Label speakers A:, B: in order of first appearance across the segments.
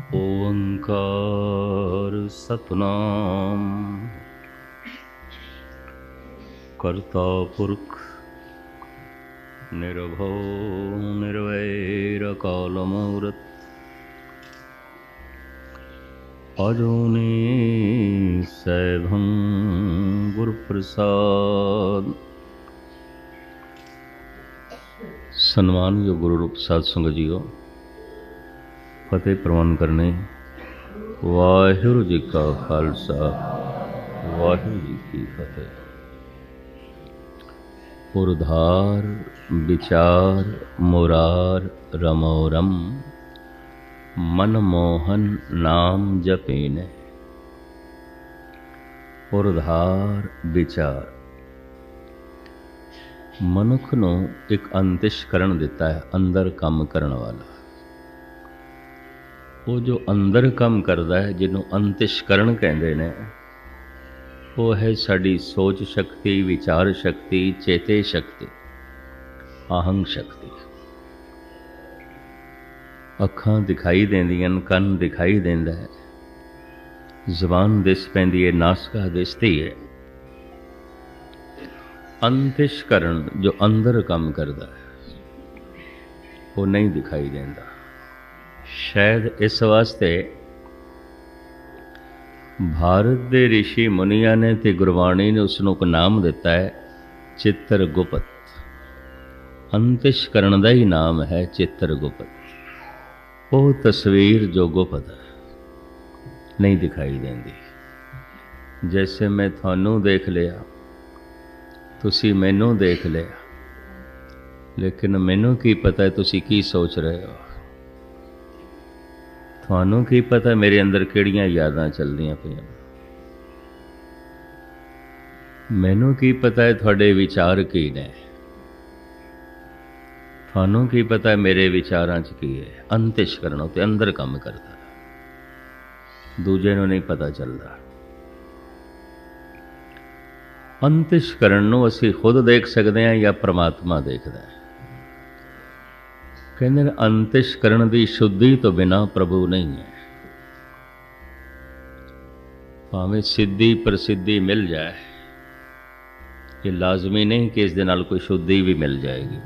A: ओंकार सतनाम कर्ता पुरख निर्भो निर्वैर कालमूर्त अजोनी सैभं गुरुप्रसाद। सन्मानयोग गुरु रूप साध संगत जीओ, फतेह प्रवान करने। वाहिगुरु जी का खालसा, वाहिगुरु जी की फतेह। पुरधार विचार मुरार रमोरम, मनमोहन नाम जपीने। पुरधार विचार मनुख ਨੂੰ एक अंतਿਸ਼ਕਰਨ ਦਿੱਤਾ है, अंदर ਕੰਮ ਕਰਨ ਵਾਲਾ। ਉਹ ਜੋ ਅੰਦਰ ਕੰਮ ਕਰਦਾ ਹੈ, ਜਿਹਨੂੰ ਅੰਤਿਸ਼ਕਰਨ ਕਹਿੰਦੇ ਨੇ, ਉਹ ਹੈ ਸਾਡੀ ਸੋਚ ਸ਼ਕਤੀ, ਵਿਚਾਰ ਸ਼ਕਤੀ, ਚੇਤੇ ਸ਼ਕਤੀ, ਆਹੰਗ ਸ਼ਕਤੀ। ਅੱਖਾਂ ਦਿਖਾਈ ਦਿੰਦੀਆਂ, ਕੰਨ ਦਿਖਾਈ ਦਿੰਦਾ ਹੈ, ਜ਼ੁਬਾਨ ਦਿਸ ਪੈਂਦੀ ਹੈ, ਨਾਸਕਾ ਦਿਸਦੀ ਹੈ। ਅੰਤਿਸ਼ਕਰਨ ਜੋ ਅੰਦਰ ਕੰਮ ਕਰਦਾ ਹੈ, ਉਹ ਨਹੀਂ ਦਿਖਾਈ ਦਿੰਦਾ। ਸ਼ਾਇਦ ਇਸ ਵਾਸਤੇ ਭਾਰਤ ਦੇ ਰਿਸ਼ੀ ਮੁਨੀਆਂ ਨੇ ਤੇ ਗੁਰਬਾਣੀ ਨੇ ਉਸ ਨੂੰ ਇੱਕ ਨਾਮ ਦਿੱਤਾ ਹੈ, ਚਿੱਤਰਗੁਪਤ। ਅੰਤਿਸ਼ਕਰਨ ਦਾ ਹੀ ਨਾਮ ਹੈ ਚਿੱਤਰਗੁਪਤ। ਉਹ ਤਸਵੀਰ ਜੋ ਗੁਪਤ ਹੈ, ਨਹੀਂ ਦਿਖਾਈ ਦਿੰਦੀ। ਜੈਸੇ ਮੈਂ ਤੁਹਾਨੂੰ ਦੇਖ ਲਿਆ, ਤੁਸੀਂ ਮੈਨੂੰ ਦੇਖ ਲਿਆ, ਲੇਕਿਨ ਮੈਨੂੰ ਕੀ ਪਤਾ ਤੁਸੀਂ ਕੀ ਸੋਚ ਰਹੇ ਹੋ। ਤੁਹਾਨੂੰ ਕੀ ਪਤਾ ਮੇਰੇ ਅੰਦਰ ਕਿਹੜੀਆਂ ਯਾਦਾਂ ਚੱਲਦੀਆਂ ਪਈਆਂ। ਮੈਨੂੰ ਕੀ ਪਤਾ ਹੈ ਤੁਹਾਡੇ ਵਿਚਾਰ ਕੀ ਨੇ। ਤੁਹਾਨੂੰ ਕੀ ਪਤਾ ਮੇਰੇ ਵਿਚਾਰਾਂ 'ਚ ਕੀ ਹੈ। ਅੰਤਿਸ਼ਕਰਨ ਉਤੇ ਅੰਦਰ ਕੰਮ ਕਰਦਾ, ਦੂਜੇ ਨੂੰ ਨਹੀਂ ਪਤਾ ਚੱਲਦਾ। ਅੰਤਿਸ਼ਕਰਨ ਨੂੰ ਅਸੀਂ ਖੁਦ ਦੇਖ ਸਕਦੇ ਹਾਂ ਜਾਂ ਪ੍ਰਮਾਤਮਾ ਦੇਖਦਾ ਹੈ। ਕਹਿੰਦੇ ਨੇ ਅੰਤਿਸ਼ਕਰਨ ਦੀ ਸ਼ੁੱਧੀ ਤੋਂ ਬਿਨਾਂ ਪ੍ਰਭੂ ਨਹੀਂ ਹੈ। ਭਾਵੇਂ ਸਿੱਧੀ ਪ੍ਰਸਿੱਧੀ ਮਿਲ ਜਾਏ, ਇਹ ਲਾਜ਼ਮੀ ਨਹੀਂ ਕਿ ਇਸ ਦੇ ਨਾਲ ਕੋਈ ਸ਼ੁੱਧੀ ਵੀ ਮਿਲ ਜਾਏਗੀ।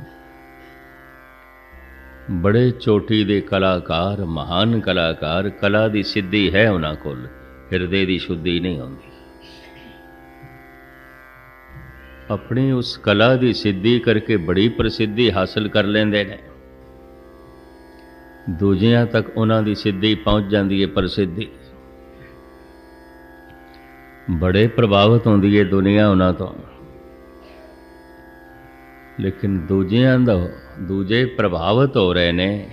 A: ਬੜੇ ਚੋਟੀ ਦੇ ਕਲਾਕਾਰ, ਮਹਾਨ ਕਲਾਕਾਰ, ਕਲਾ ਦੀ ਸਿੱਧੀ ਹੈ ਉਹਨਾਂ ਕੋਲ, ਹਿਰਦੇ ਦੀ ਸ਼ੁੱਧੀ ਨਹੀਂ ਹੁੰਦੀ। ਆਪਣੀ ਉਸ ਕਲਾ ਦੀ ਸਿੱਧੀ ਕਰਕੇ ਬੜੀ ਪ੍ਰਸਿੱਧੀ ਹਾਸਲ ਕਰ ਲੈਂਦੇ ਨੇ, ਦੂਜਿਆਂ ਤੱਕ ਉਹਨਾਂ ਦੀ ਸਿੱਧੀ ਪਹੁੰਚ ਜਾਂਦੀ ਹੈ, ਪ੍ਰਸਿੱਧੀ। ਬੜੇ ਪ੍ਰਭਾਵਿਤ ਹੁੰਦੀ ਹੈ ਦੁਨੀਆ ਉਹਨਾਂ ਤੋਂ, ਲੇਕਿਨ ਦੂਜੇ ਪ੍ਰਭਾਵਿਤ ਹੋ ਰਹੇ ਨੇ,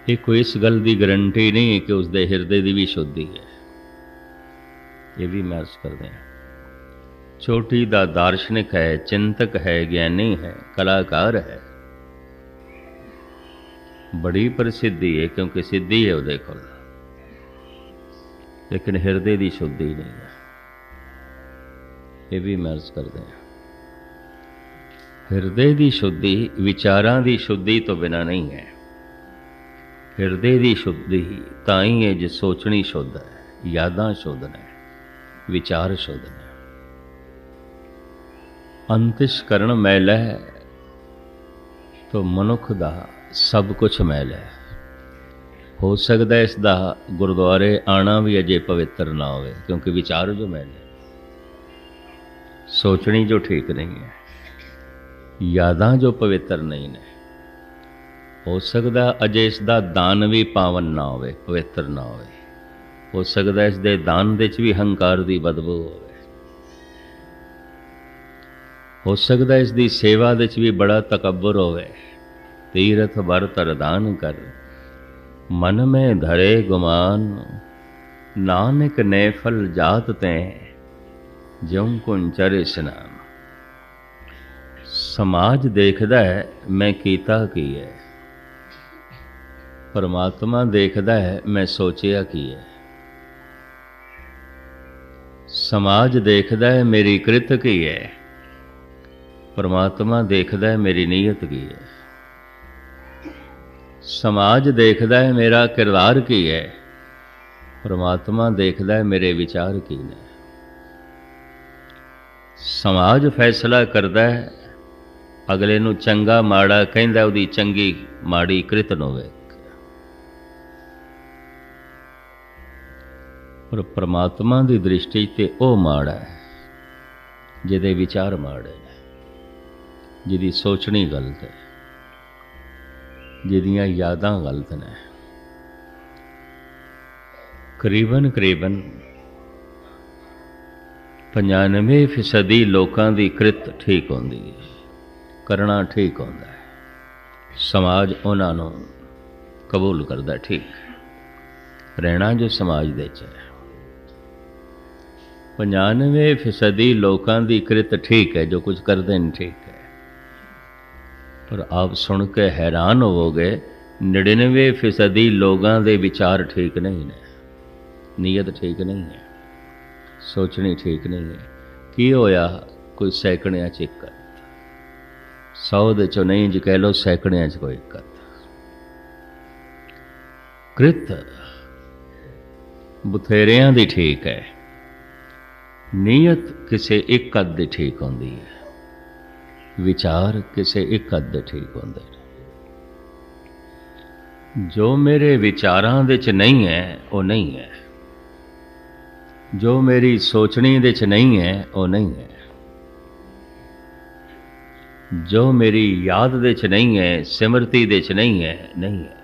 A: ਇਹ ਕੋਈ ਇਸ ਗੱਲ ਦੀ ਗਰੰਟੀ ਨਹੀਂ ਹੈ ਕਿ ਉਸਦੇ ਹਿਰਦੇ ਦੀ ਵੀ ਸ਼ੁੱਧੀ ਹੈ। ਇਹ ਵੀ ਮੈਂ ਅਰਜ਼ ਕਰਦੇ ਹਾਂ। ਚੋਟੀ ਦਾ ਦਾਰਸ਼ਨਿਕ ਹੈ, ਚਿੰਤਕ ਹੈ, ਗਿਆਨੀ ਹੈ, ਕਲਾਕਾਰ ਹੈ, ਬੜੀ ਪ੍ਰਸਿੱਧੀ ਹੈ ਕਿਉਂਕਿ ਸਿੱਧੀ ਹੈ ਉਹਦੇ ਕੋਲ, ਲੇਕਿਨ ਹਿਰਦੇ ਦੀ ਸ਼ੁੱਧੀ ਨਹੀਂ ਹੈ। ਇਹ ਵੀ ਮੈਂ ਅਰਜ਼ ਕਰਦੇ ਹਾਂ। ਹਿਰਦੇ ਦੀ ਸ਼ੁੱਧੀ ਵਿਚਾਰਾਂ ਦੀ ਸ਼ੁੱਧੀ ਤੋਂ ਬਿਨਾਂ ਨਹੀਂ ਹੈ। ਹਿਰਦੇ ਦੀ ਸ਼ੁੱਧੀ ਤਾਂ ਹੀ ਹੈ ਜੇ ਸੋਚਣੀ ਸ਼ੁੱਧ ਹੈ, ਯਾਦਾਂ ਸ਼ੁੱਧ ਨੇ, ਵਿਚਾਰ ਸ਼ੁੱਧ ਨੇ। ਅੰਤਿਸ਼ਕਰਨ ਮੈਲਾ ਹੈ ਤਾਂ ਮਨੁੱਖ ਦਾ ਸਭ ਕੁਛ ਮੈਲਾ ਹੈ। ਹੋ ਸਕਦਾ ਇਸ ਦਾ ਗੁਰਦੁਆਰੇ ਆਣਾ ਵੀ ਅਜੇ ਪਵਿੱਤਰ ਨਾ ਹੋਵੇ, ਕਿਉਂਕਿ ਵਿਚਾਰ ਜੋ ਮੈਲੇ, ਸੋਚਣੀ ਜੋ ਠੀਕ ਨਹੀਂ ਹੈ, ਯਾਦਾਂ ਜੋ ਪਵਿੱਤਰ ਨਹੀਂ ਨੇ। ਹੋ ਸਕਦਾ ਅਜੇ ਇਸ ਦਾ ਦਾਨ ਵੀ ਪਾਵਨ ਨਾ ਹੋਵੇ, ਪਵਿੱਤਰ ਨਾ ਹੋਵੇ। ਹੋ ਸਕਦਾ ਇਸ ਦੇ ਦਾਨ ਦੇ 'ਚ ਵੀ ਹੰਕਾਰ ਦੀ ਬਦਬੂ ਹੋਵੇ। ਹੋ ਸਕਦਾ ਇਸ ਦੀ ਸੇਵਾ ਦੇ 'ਚ ਵੀ ਬੜਾ ਤਕੱਬਰ ਹੋਵੇ। ਤੀਰਥ ਬਰ ਤਰਦਾਨ ਕਰ, ਮਨ ਮੈਂ ਧਰੇ ਗੁਮਾਨ, ਨਾਨਕ ਨੇ ਫਲ ਜਾਤ ਤੈ, ਜਿਉ ਕੁੰਚਰ ਇਸ਼ਨਾਨ। ਸਮਾਜ ਦੇਖਦਾ ਹੈ ਮੈਂ ਕੀਤਾ ਕੀ ਹੈ, ਪਰਮਾਤਮਾ ਦੇਖਦਾ ਹੈ ਮੈਂ ਸੋਚਿਆ ਕੀ ਹੈ। ਸਮਾਜ ਦੇਖਦਾ ਹੈ ਮੇਰੀ ਕ੍ਰਿਤ ਕੀ ਹੈ, ਪਰਮਾਤਮਾ ਦੇਖਦਾ ਹੈ ਮੇਰੀ ਨੀਅਤ ਕੀ ਹੈ। समाज देखदा है मेरा किरदार की है, परमात्मा देखदा है मेरे विचार की ने। समाज फैसला करदा है अगले नूं चंगा माड़ा कहंदा उहदी चंगी माड़ी कृत नूं वेख, पर परमात्मा की दृष्टि ते ओ माड़ा है जिहदे विचार माड़े ने, जिहदी सोचनी गलत है, जिहदियां यादां गलत ने। करीबन 95% लोकां दी कृत ठीक होंदी है, करना ठीक होंदा है, समाज उन्हां नूं कबूल करदा ठीक, रहना जो समाज दे च है। 95% लोकां दी कृत ठीक है, जो कुछ करते हैं ठीक है, पर आप सुन के हैरान होवोगे 99% लोगों के विचार ठीक नहीं ने, नीयत ठीक नहीं है, सोचनी ठीक नहीं है। की होया? कोई सैकड़ियां च एक, 100 दे चो नहीं जी कह लो सैकड़ियां च कोई एक। कृत बथेरियां दी ठीक है, नीयत किसे एक अद दी ठीक होंदी है, विचार किसे एक अद दे ठीक होंदे ने। जो मेरे विचारां दे च नहीं है वो नहीं है, जो मेरी सोचनी दे च नहीं है वो नहीं है, जो मेरी याद दे च नहीं है, सिमरती दे च नहीं है, नहीं है।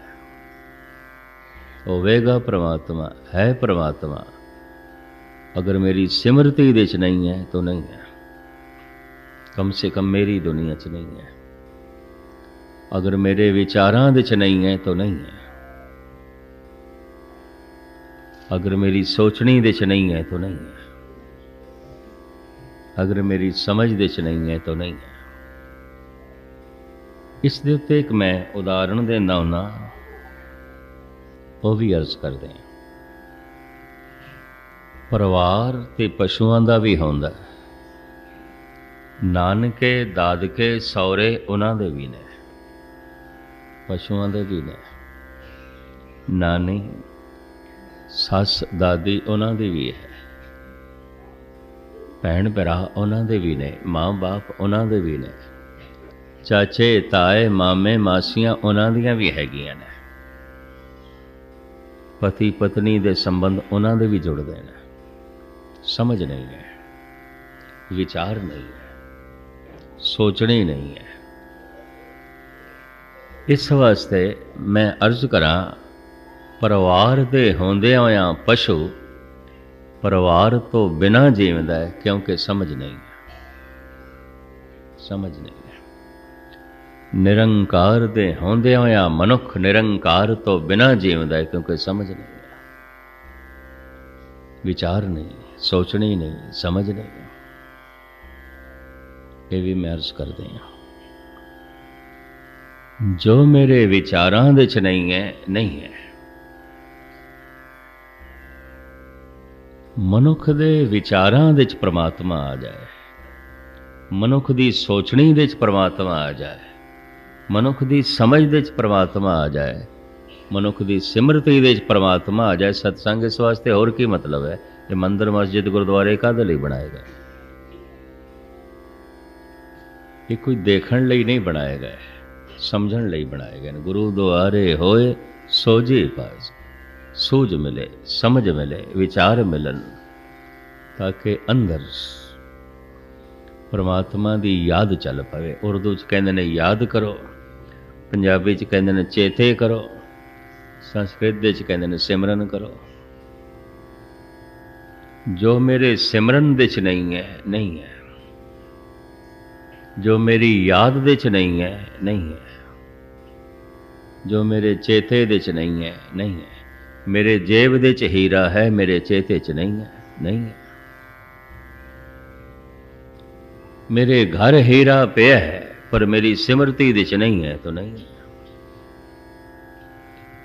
A: होवेगा परमात्मा, है परमात्मा, अगर मेरी सिमरती दे च नहीं है तो नहीं है, कम से कम मेरी दुनिया च नहीं है। अगर मेरे विचारां दे च नहीं है तो नहीं है, अगर मेरी सोचनी दे च नहीं है तो नहीं है, अगर मेरी समझ दे च नहीं है तो नहीं है। इस दे उत्ते एक मैं उदाहरण देना हुन्ना, वो भी अर्ज करते हैं। परिवार ते पशुआं दा भी होंदा, नानके दादके सौरे उन्हां दे भी ने, पशुआं दे भी ने, नानी सस दादी उन्हां दी भी है, भैन भरा उन्हां दे भी ने, माँ बाप उन्हां दे भी ने, चाचे ताए मामे मासियां उन्हां दियां भी हैगियां ने, पति पत्नी दे संबंध उन्हां दे भी जुड़दे ने। समझ नहीं है, विचार नहीं है, सोचनी नहीं है। इस वास्ते मैं अर्ज करा, परिवार दे होंदे होया पशु परिवार तो बिना जीवदा है, क्योंकि समझ नहीं है, समझ नहीं है। निरंकार दे होंदे होया मनुख निरंकार तो बिना जीवदा है, क्योंकि समझ नहीं है, विचार नहीं, सोचनी नहीं, समझ नहीं। ये भी मैं अर्ज कर दें, जो मेरे विचारां दे च नहीं है, नहीं है। मनुख दे विचारां दे च परमात्मा आ जाए, मनुख दी सोचनी दे च परमात्मा आ जाए, मनुख दी समझ दे च परमात्मा आ जाए, मनुख दी सिमरती दे च परमात्मा आ जाए। सत्संग इस वास्ते होर की मतलब है, ये मंदिर मस्जिद गुरुद्वारे काहदे लई बनाए गए? ये कोई देखण लई नहीं बनाए गए, समझण लई बनाए गए। गुरु द्वारे होए सोझे पास, सूझ मिले, समझ मिले, विचार मिलन, ताकि अंदर परमात्मा दी याद चल पवे। उर्दू च कहंदे ने याद करो, पंजाबी च कहंदे ने चेते करो, संस्कृत दे च कहंदे ने सिमरन करो। जो मेरे सिमरन दे च नहीं है, नहीं है। जो मेरी याद दे च नहीं है, नहीं है। जो मेरे चेते दे च नहीं है, नहीं है। मेरे जेब दे च हीरा है, मेरे चेते च नहीं है, नहीं है। मेरे घर हीरा पिया है, पर मेरी सिमरती दे च नहीं है तो नहीं है।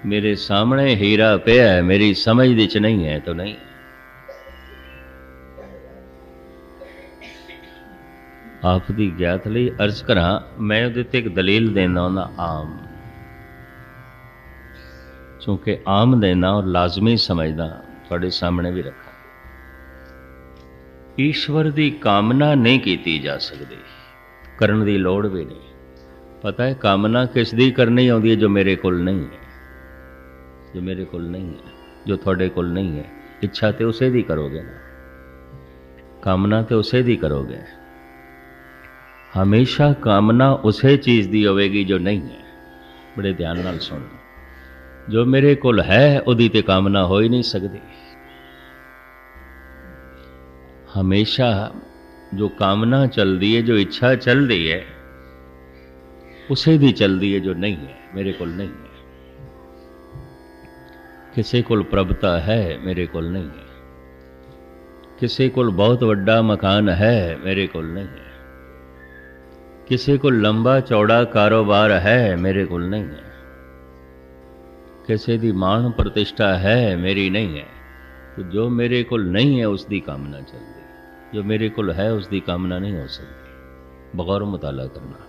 A: मेरे सामने हीरा पिया है, मेरी समझ दे च नहीं है तो नहीं है। आप दी ज्ञात लई अर्ज करा, मैं उहदे ते एक दलील देना हुंदा आम। चूँकि आम देना और लाजमी समझदा तुहाडे सामने भी रखा। ईश्वर की कामना नहीं की जा सकती, करन की लोड़ भी नहीं। पता है कामना किस दी करनी आउंदी है? जो मेरे कोल नहीं है, जो मेरे कोल नहीं है, जो थोड़े कोल नहीं है। इच्छा तो उसे दी करोगे ना, कामना तो उसे दी करोगे। हमेशा कामना उसे चीज़ दी होवेगी जो नहीं है। बड़े ध्यान नाल सुन, जो मेरे कोल है उदी ते कामना हो ही नहीं सकती। हमेशा जो कामना चलती है, जो इच्छा चलती है, उसे दी चलती है जो नहीं है, मेरे कोल नहीं है। किसी कोल प्रभुता है, मेरे कोल नहीं है। किसी कोल बहुत वड्डा मकान है, मेरे कोल नहीं है। किसी को लंबा चौड़ा कारोबार है, मेरे कोल नहीं है। किसी दी मान प्रतिष्ठा है, मेरी नहीं है। तो जो मेरे कोल नहीं है उसकी कामना चलती, जो मेरे कोल है उसकी कामना नहीं हो सकती। बगौर मुताला करना।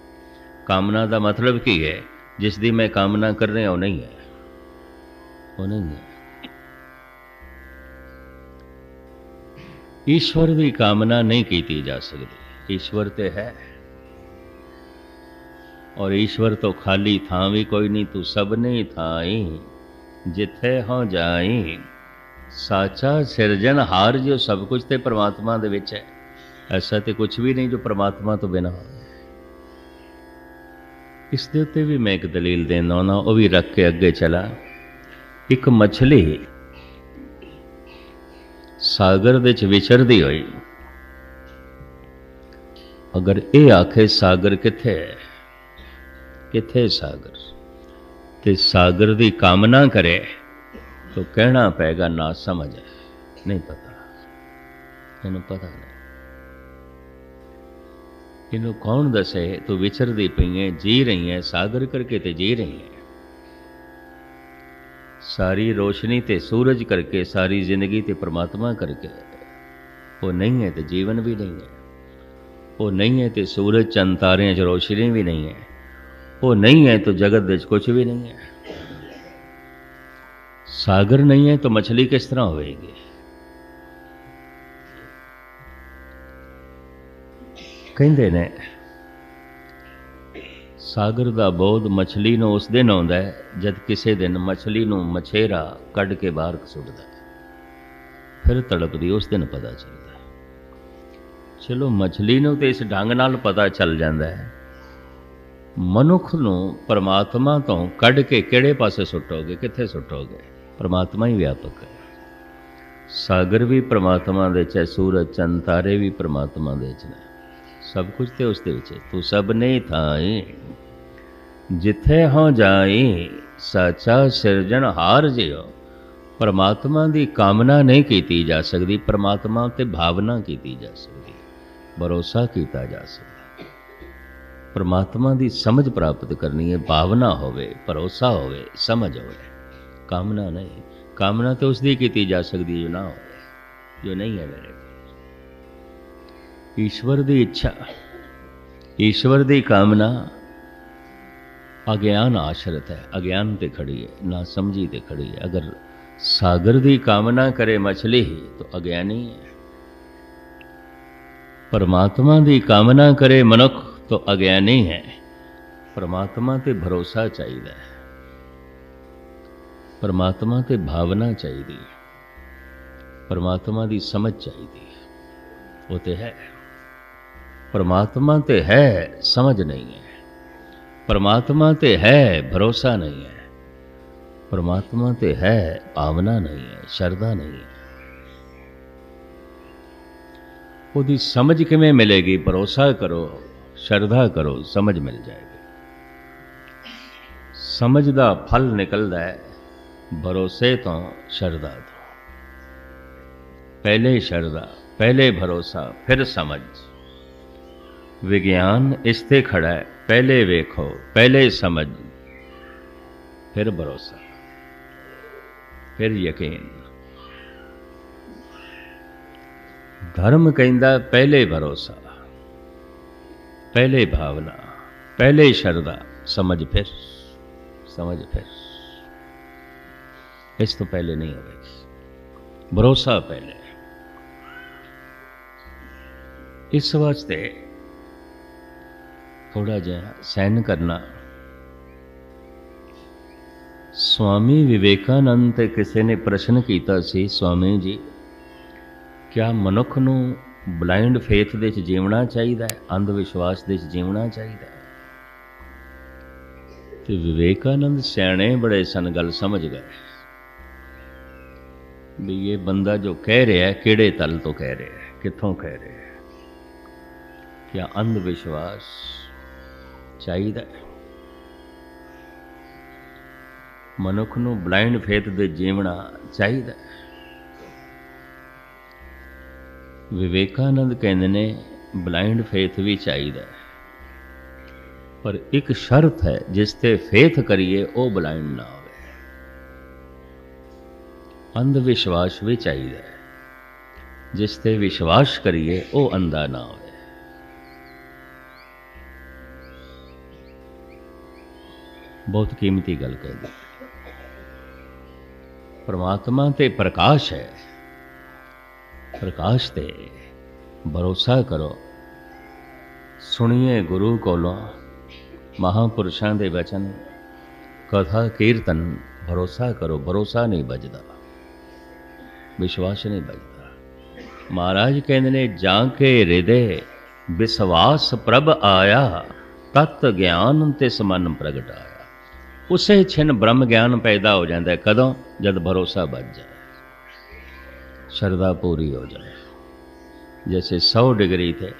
A: कामना का मतलब की है? जिस दी मैं कामना कर रहा वो नहीं है, वो नहीं है। ईश्वर की कामना नहीं की जा सकती। ईश्वर तो है, और ईश्वर तो खाली था भी कोई नहीं। तू सब नहीं थाई, जिथे हो जाई। साचा सिरजनहार जो सब कुछ तो परमात्मा दे विच है। ऐसा तो कुछ भी नहीं जो परमात्मा तो बिना हो। इस दे उत्ते भी मैं एक दलील देना होना, वो भी रख के अगे चला। एक मछली सागर दे विच विचरदी होई, अगर ये आखे सागर किथे है, किथे सागर, ते सागर की कामना करे तो कहना पेगा ना समझ है, नहीं पता, इन्हू पता नहीं। इन्हू कौन दसे तू विचरदी पई है, जी रही है, सागर करके ते जी रही है। सारी रोशनी ते सूरज करके, सारी जिंदगी ते परमात्मा करके। वो नहीं है तो जीवन भी नहीं है। वो नहीं है तो सूरज चंद तारे च रोशनी भी नहीं है। वो नहीं है तो जगत विच कुछ भी नहीं है। सागर नहीं है तो मछली किस तरह होगी? कहते ने सागर का बोध मछली नूं उस दिन आउंदा है जब किसी दिन मछली नूं मछेरा कढ़ के बाहर सुटदा है, फिर तड़पदी, उस दिन पता चलता है। चलो मछली नूं तो इस ढंग नाल पता चल जाता है, मनुख नूं परमात्मा तो कढ़ के किहड़े पासे सुटोगे, कित्थे सुटोगे? परमात्मा ही व्यापक है। सागर भी परमात्मा दे च है, सूरज चंद तारे भी परमात्मा दे च ने, सब कुछ तो उसदे विच है। तू सब नहीं थाई, जिथे हो जाई। साचा सिरजनहार जियो। परमात्मा की कामना नहीं की जा सकती, परमात्मा ते भावना की जा सकती, भरोसा किया जा सकता। परमात्मा की समझ प्राप्त करनी है, भावना होवे, भरोसा होवे, समझ होवे, कामना नहीं। कामना तो उसकी की जा सकती जो ना हो, जो नहीं है मेरे। ईश्वर की इच्छा, ईश्वर की कामना अज्ञान आश्रित है, अज्ञान ते खड़ी है, ना समझी ते खड़ी है। अगर सागर की कामना करे मछली ही तो अज्ञानी है। परमात्मा की कामना करे मनुख तो अज्ञानी है। परमात्मा ते भरोसा चाहिए, परमात्मा ते भावना चाहिए, परमात्मा की समझ चाहिए। वो तो है, परमात्मा ते है, समझ नहीं है। परमात्मा ते है, भरोसा नहीं है। परमात्मा ते है, भावना नहीं है, श्रद्धा नहीं है। उसकी समझ किवें मिलेगी? भरोसा करो, श्रद्धा करो, समझ मिल जाएगी। समझ का फल निकलता है भरोसे तो, श्रद्धा तो। पहले श्रद्धा, पहले भरोसा, फिर समझ। विज्ञान इसते खड़ा है, पहले वेखो, पहले समझ, फिर भरोसा, फिर यकीन। धर्म कहता पहले भरोसा, पहले भावना, पहले श्रद्धा, समझ फिर, समझ फिर। इस तो पहले नहीं होगी। भरोसा पहले। इस वास्ते थोड़ा जिहा सहन करना। स्वामी विवेकानंद ते किसी ने प्रश्न किया सी, स्वामी जी क्या मनुख नूं ब्लाइंड फेथ दे विच जीवना चाहिए, अंध विश्वास दे विच जीवना चाहिए? तो विवेकानंद सियाणे बड़े सन, गल समझ गए भी ये बंदा जो कह रहा है किहड़े तल तो कह रहा है, कित्थों कह रहा है। क्या अंधविश्वास चाहिए? मनुख नूं ब्लाइंड फेथ दे जीवना चाहिए? विवेकानंद कहते ने ब्लाइंड फेथ भी चाहिए, पर एक शर्त है, जिसते फेथ करिए वो ब्लाइंड ना हो। अंधविश्वास भी चाहिए, जिसते विश्वास करिए वो अंधा ना हो। बहुत कीमती गल कह दी। परमात्मा ते प्रकाश है, प्रकाश ते भरोसा करो। सुनिए गुरु कोलों महापुरुषों के वचन, कथा कीर्तन, भरोसा करो। भरोसा नहीं बजदा, विश्वास नहीं बजदा। महाराज कहते ने जाके हृदय विश्वास प्रभ आया, तत् ज्ञान तिस मन प्रगट आया। उसे छिन ब्रह्म ज्ञान पैदा हो जाता है। कदों? जब भरोसा बच जाए, श्रद्धा पूरी हो जाए। जैसे 100 डिग्री थे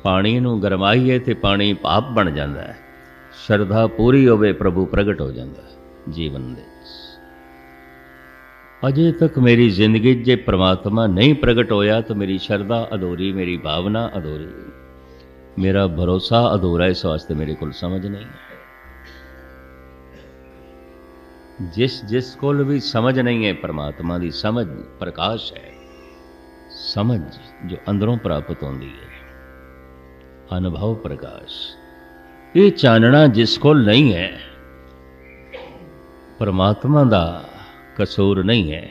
A: पानी नूं गरमाइए तो पानी भाप बन जाता है। श्रद्धा पूरी होवे प्रभु प्रगट हो जाता है जीवन दे। अजे तक मेरी जिंदगी जे परमात्मा नहीं प्रगट होया तो मेरी श्रद्धा अधूरी, मेरी भावना अधूरी, मेरा भरोसा अधूरा। इस वास्ते मेरे को समझ नहीं है। जिस कोल भी समझ नहीं है परमात्मा की, समझ प्रकाश है, समझ जो अंदरों प्राप्त होती है, अनुभव प्रकाश। ये चानना जिस कोल नहीं है, परमात्मा का कसूर नहीं है,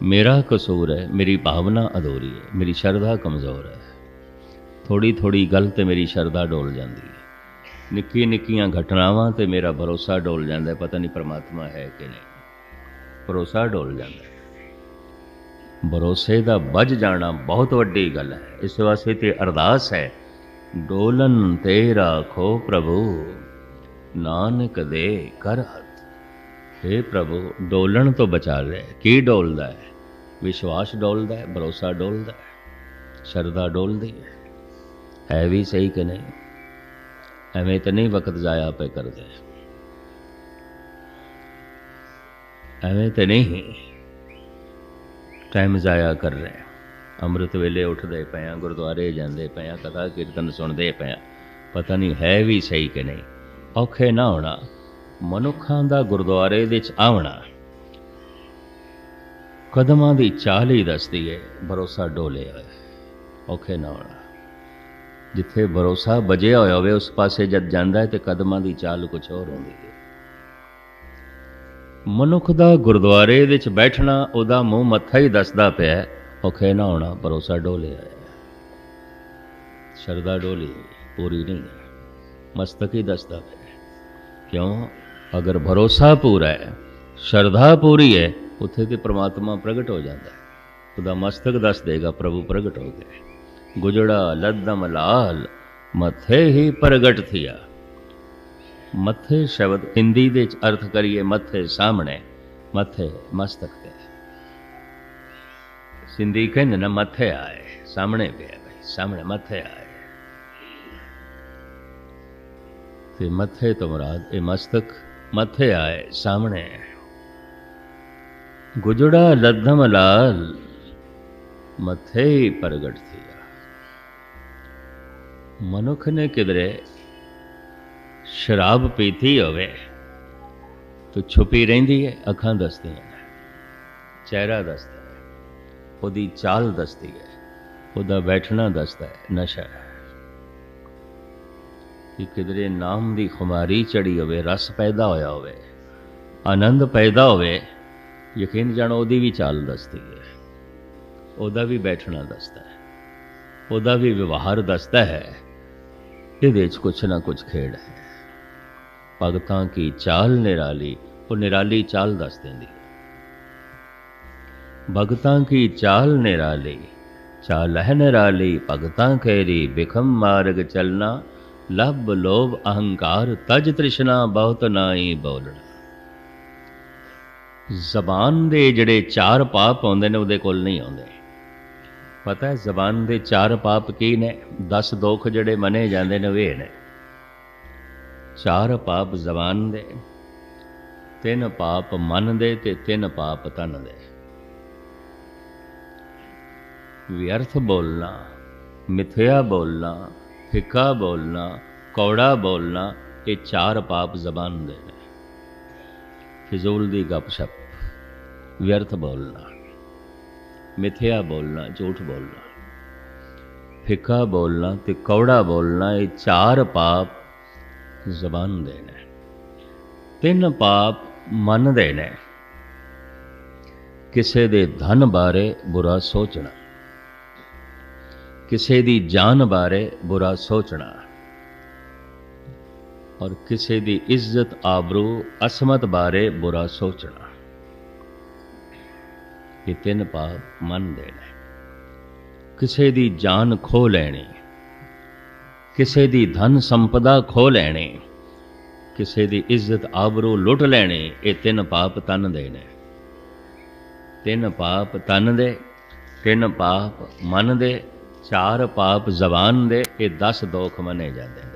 A: मेरा कसूर है। मेरी भावना अधूरी है, मेरी श्रद्धा कमज़ोर है। थोड़ी थोड़ी गल ते मेरी श्रद्धा डोल जाती है, निक्की निक्कियां घटनावां ते मेरा भरोसा डोल जाता है। पता नहीं परमात्मा है कि नहीं, भरोसा डोल जाता है। भरोसे का बज जाना बहुत वड्डी गल है। इस वास्ते ते अरदास है, डोलन ते राखो प्रभु, नानक दे कर हथ। हे प्रभु डोलन तो बचा ले। की डोलदा है? विश्वास डोलदा है, भरोसा डोलदा है, श्रद्धा डोलदी है भी सही कि नहीं? एवें तो नहीं वक्त जाया पे करते, एवें तो नहीं टाइम जाया कर रहे। अमृत वेले उठते पे, गुरुद्वारे जाते पे, कथा कीर्तन सुनते पे, पता नहीं है भी सही कि नहीं। औखे ना होना, मनुखां दा गुरुद्वारे दे विच आवना कदमां दी चाल ही दसदी है। भरोसा डोले होए, औखे ना होना। जिथे भरोसा बजिया होया होवे उस पासे जद जांदा है तो कदमां दी चाल कुछ होर होंदी है। मनुख दा गुरुद्वारे विच बैठना उहदा मूँह मत्था ही दसदा पिया, औखे ना होना। भरोसा डोले है, श्रद्धा डोली पूरी नहीं है, मस्तक ही दसदा पिया। क्यों? अगर भरोसा पूरा है, श्रद्धा पूरी है, उत्थे ते परमात्मा प्रगट हो जाता है। उहदा मस्तक दस देगा प्रभु प्रगट हो गए। गुजड़ा लद्दम लाल मथे ही प्रगट थिया। मथे शब्द हिंदी दे अर्थ करिए मथे सामने, मथे मस्तक ते। सिंधी कहते ना मथे आए, सामने पे भाई, सामने मथे आए। ते मथे तो मुराद ए मस्तक, मथे आए सामने। गुजड़ा लद्दम लाल मथे ही प्रगट थिया। मनुख ने किधरे शराब पीती होवे तो छुपी रहिंदी है, अखां दसदियां ने, चेहरा दसदा है, उहदी चाल दसदी है, उहदा बैठना दसदा है, नशा है। कि किधरे नाम दी खुमारी चढ़ी होवे, रस पैदा होया होवे, आनंद पैदा होवे, यकीन जानो ओदी भी चाल दसदी है, ओदा भी बैठना दसदा है, ओदा भी व्यवहार दसदा है। इहदे च कुछ ना कुछ खेड़ है। भगतां की चाल निराली, वो निराली चाल दस देंदी है। भगतां की चाल निराली, चाल है निराली भगतां केरी, बिखम मार्ग चलना लब लोभ अहंकार, तज तृष्णा बहुत नाई बोलना। जबान दे जड़े चार पाप आउंदे ने उहदे कोल नहीं आउंदे। पता है जबान दे चार पाप की ने? 10 दुख जड़े मने जाते ने वे ने। चार पाप जबान दे, 3 पाप मन दे ते 3 पाप तन दे। व्यर्थ बोलना, मिथ्या बोलना, फिका बोलना, कौड़ा बोलना, ये 4 पाप जबान दे ने। फिजूल दी गपशप, व्यर्थ बोलना, मिथ्या बोलना, झूठ बोलना, फिका बोलना ते कौड़ा बोलना, ये 4 पाप जबान दे ने। 3 पाप मन दे ने। किसे दे धन बारे बुरा सोचना, किसे दी जान बारे बुरा सोचना, और किसे दी इज्जत आबरू असमत बारे बुरा सोचना। ये 3 पाप मन दे ने। किसे दी जान खो लैनी, किसे दी धन संपदा खो लैनी, किसे दी इज्जत आबरू लुट लैनी, ये 3 पाप तन दे ने। 3 पाप तन दे, 3 पाप मन दे, 4 पाप जबान दे, ये 10 दोख मने जाते हैं।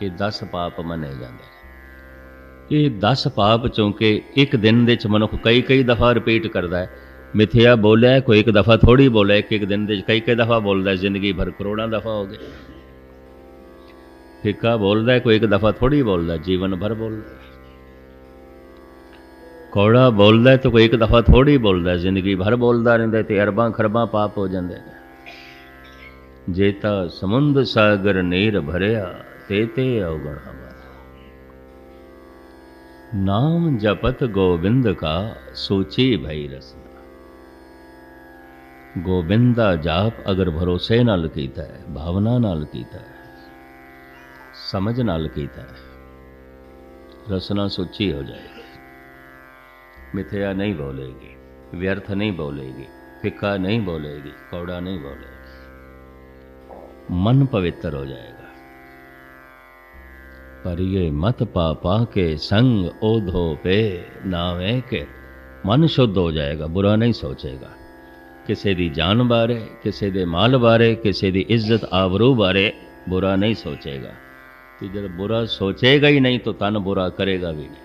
A: ये 10 पाप मने जाते हैं। ये 10 पाप चूंकि एक दिन दे मनुख कई दफा रिपीट करता है। मिथ्या बोलिया कोई एक दफा थोड़ी बोला, एक दिन दे कई दफा बोलता है, जिंदगी भर करोड़ों दफा हो गए। फिका बोलता है कोई एक दफा थोड़ी बोलता, जीवन भर बोलता है। कौड़ा बोलता है तो कोई एक दफा थोड़ी बोलता, जिंदगी भर बोलता रहता है, तो अरबां खरबां पाप हो जाते हैं। जेता समुंद सागर नीर भरिया, तेते अवगुणा भरा। नाम जपत गोविंद का, सोची भई रसना। गोविंदा जाप अगर भरोसे नाल कीता है, भावना नाल कीता है, समझ नाल कीता है, रसना सोची हो जाएगी। मिथ्या नहीं बोलेगी, व्यर्थ नहीं बोलेगी, फिका नहीं बोलेगी, कौड़ा नहीं बोलेगी। मन पवित्र हो जाएगा। पर ये मत पापा के संग ओधो पे नावे के, मन शुद्ध हो जाएगा, बुरा नहीं सोचेगा। किसी दी जान बारे, किसी दे माल बारे, किसी दी इज्जत आबरू बारे बुरा नहीं सोचेगा। तो जब बुरा सोचेगा ही नहीं तो तन बुरा करेगा भी नहीं।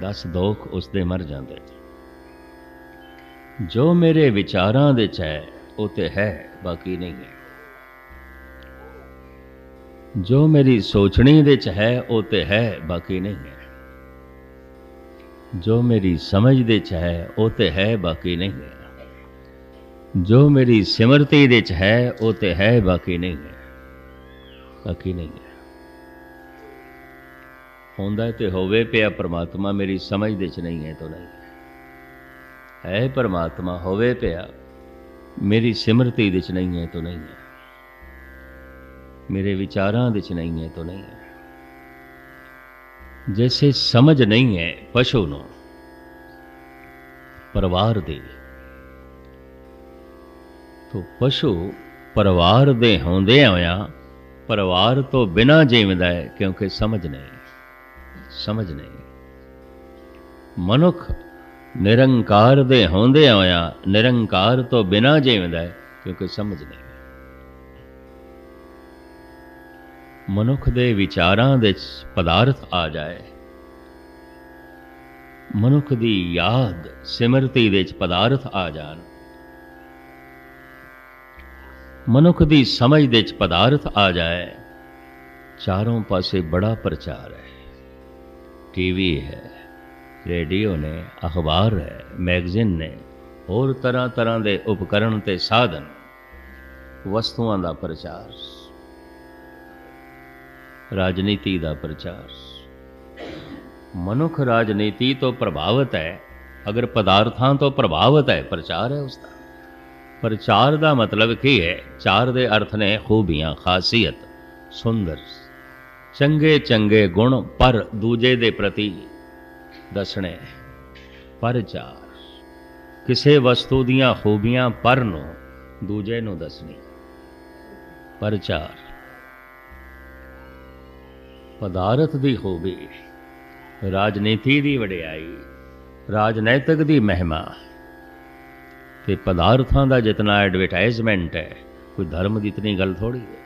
A: 10 दोख उसदे मर जाते। जो मेरे विचारां दे च है वो तो है, बाकी नहीं है। जो मेरी सोचनी दे च है वो तो है, बाकी नहीं है। जो मेरी समझ दे च है वो तो है, बाकी नहीं है। जो मेरी सिमरती दे च है वो तो है, बाकी नहीं है। बाकी नहीं है। होंदा ते होवे पिया परमात्मा, मेरी समझ दे च नहीं है तो नहीं है। परमात्मा होवे पिया, मेरी सिमरती दे च नहीं है तो नहीं है। मेरे विचारां दे च नहीं है तो नहीं है। जैसे समझ नहीं है पशु नो परिवार दे, तो पशु परिवार दे होंदे होया परिवार तो बिना जीवदा है, क्योंकि समझ नहीं। समझ नहीं। मनुख निरंकार दे होंदे होया निरंकार तो बिना जीवदा है, क्योंकि समझ नहीं। मनुख दे विचारां दे पदार्थ आ जाए, मनुख दी याद सिमरती दे पदार्थ आ जान, मनुख दी समझ दे पदार्थ आ जाए, चारों पासे बड़ा प्रचार है। टीवी है, रेडियो ने, अखबार है, मैगजीन ने, और तरह तरह के उपकरण ते साधन, वस्तुआं दा प्रचार। राजनीति का प्रचार। मनुख राजनीति तो प्रभावित है, अगर पदार्थां तो प्रभावित है, प्रचार है उसका। प्रचार का मतलब की है? चार दे अर्थ ने खूबियां, खासियत, सुंदर, चंगे चंगे गुण पर दूजे दे प्रति दसने। प्रचार किसी वस्तु दियां खूबियां पर नूं दूजे नूं दसनी। प्रचार पदार्थ दी खूबी, राजनीति दी वडियाई, राजनैतिक दी महिमा ते पदार्थां दा जितना एडवरटाइजमेंट है, कोई धर्म की इतनी गल थोड़ी है।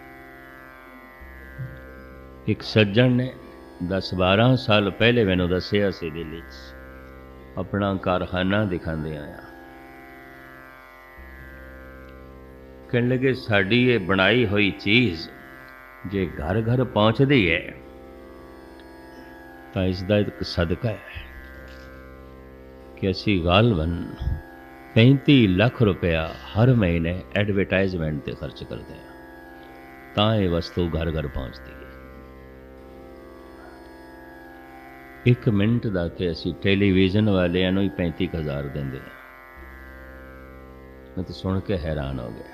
A: एक सज्जन ने 10-12 साल पहले मैनू दसिया सी, दिल्ली अपना कारखाना दिखाते आया। कहने लगे साड़ी ये बनाई हुई चीज़ जे घर घर पहुँचती है तो इसका एक सदका है कि असी गालबन 35 लाख रुपया हर महीने एडवरटाइजमेंट पर खर्च करते हैं, तो ये वस्तु घर घर पहुँचती है। 1 मिनट का तो असी टेलीविजन वाले 35,000 देंगे। मैं तो सुन के हैरान हो गया।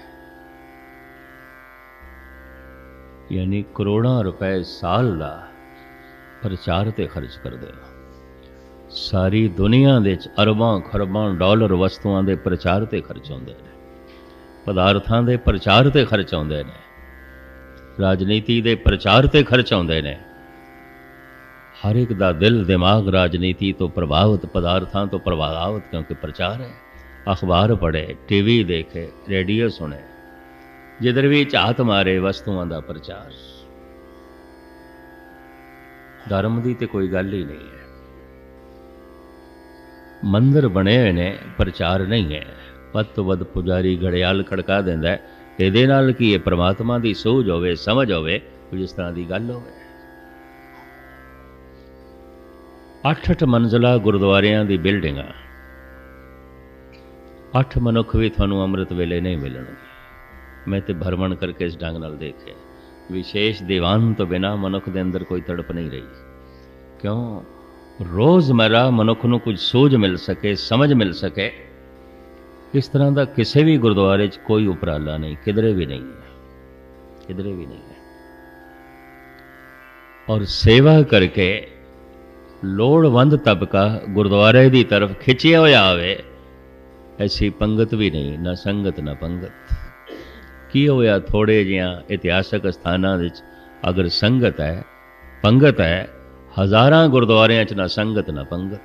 A: यानी करोड़ों रुपए साल का प्रचार ते खर्च कर दे। सारी दुनिया दे अरबां खरबां डॉलर वस्तुआं दे प्रचार ते खर्च होंदे ने, पदार्थां दे प्रचार ते खर्च होंदे ने, राजनीति दे प्रचार ते खर्च होंदे ने। हर एक दा दिल दिमाग राजनीति तो प्रभावित, पदार्थां तो प्रभावित, क्योंकि प्रचार है। अखबार पढ़े, टीवी देखे, रेडियो सुने, जिधर भी झात मारे वस्तुआं दा प्रचार। धर्म की तो कोई गल ही नहीं है। मंदिर बने हुए ने, प्रचार नहीं है। वध तो वध पुजारी घड़ियाल खड़का देंदा है, इहदे नाल की परमात्मा की सूझ होवे, समझ होवे, जिस तरह की गल होवे। 8-8 मंजिला गुरुद्वारियां दी बिल्डिंगां, 8 मनुख भी थानू अमृत वेले नहीं मिलणगे। मैं तो भ्रमण करके इस ढंग नाल देखे, विशेष दीवान तो बिना मनुख के अंदर कोई तड़प नहीं रही। क्यों? रोज़मर्रा मनुख नूं कुछ सूझ मिल सके, समझ मिल सके, इस तरह का किसी भी गुरुद्वारे च कोई उपराला नहीं, किधरे भी नहीं है, किधरे भी नहीं है। और सेवा करके लोड़वंद तबका गुरुद्वारे की तरफ खिंचिया होया आवे, ऐसी पंगत भी नहीं, ना संगत ना पंगत। की होया? थोड़े जिहा इतिहासक स्थानां विच अगर संगत है, पंगत है, हज़ारां गुरुद्वारियां च ना संगत ना पंगत।